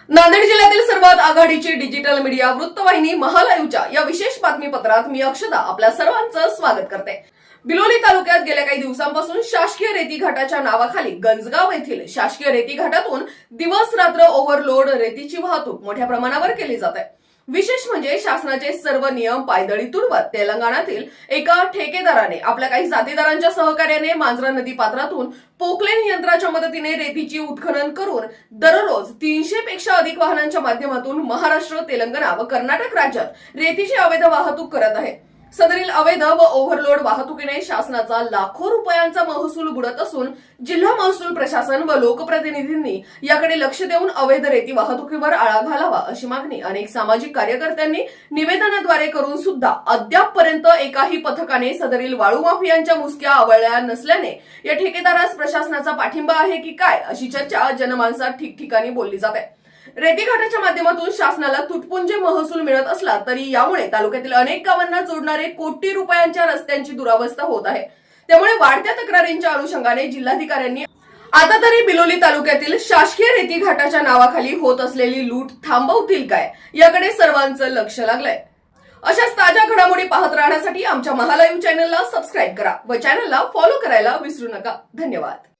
नांदेड जिल्ह्यातील सर्वात आघाडीची डिजिटल मीडिया वृत्तवाहिनी महालाईव्हच्या या विशेष बातमीपत्रात मी अक्षदा आपल्या सर्वांचं स्वागत करते। बिलोली तालुक्यात गेल्या काही दिवसांपासून शासकीय रेती घाटाच्या नावाखाली गंजगाव येथील शासकीय रेती घाटातून दिवस रात्र ओव्हरलोड रेतीची वाहतूक मोठ्या प्रमाणावर केली जाते। विशेष म्हणजे शासनाचे सर्व नियम पायदळी तुडवत तेलंगणातील एका ठेकेदाराने आपल्या काही जातीदारांच्या सहकार्याने मांजरा नदी पात्रातून पोकलेन यंत्राच्या मदतीने रेतीची उत्खनन करून दररोज 300 पेक्षा अधिक वाहनांच्या माध्यमातून महाराष्ट्र, तेलंगणा व कर्नाटक राज्यात रेतीची अवैध वाहतूक करत आहे। सदरील अवैध व ओव्हरलोड वाहतुकीने शासनाचा लाखो रुपयांचा महसूल बुडत असून जिल्हा महसूल प्रशासन व लोकप्रतिनिधींनी याकडे लक्ष देऊन अवैध रेती वाहतुकीवर आळा घालावा अशी मागणी अनेक सामाजिक कार्यकर्त्यांनी निवेदनाद्वारे करून सुद्धा अद्यापपर्यंत एकाही पथकाने सदरील वाळू माफियांच्या मुसक्या आवळल्या नसल्याने या ठेकेदारास प्रशासनाचा पाठिंबा आहे की काय अशी चर्चा जनमानसात ठिकठिकाणी बोलली जाते। रेती घाटाच्या माध्यमातून शासनाला तुटपुंजे महसूल मिळत असला तरी यामुळे तालुक्यातील अनेक गावांना जोडणारे कोटी रुपयांच्या रस्त्यांची दुरावस्था होत आहे। त्यामुळे वाढत्या तक्रारींच्या अनुषंगाने जिल्हाधिकाऱ्यांनी आता तरी बिलोली तालुक्यातील शासकीय रेती घाटाच्या नावाखाली होत असलेली लूट थांबवतील काय याकडे सर्वांचं लक्ष लागलंय। अशाच ताज्या घडामोडी पाहत राहण्यासाठी आमच्या महालाईव्ह चॅनलला सबस्क्राईब करा व चॅनलला फॉलो करायला विसरू नका। धन्यवाद।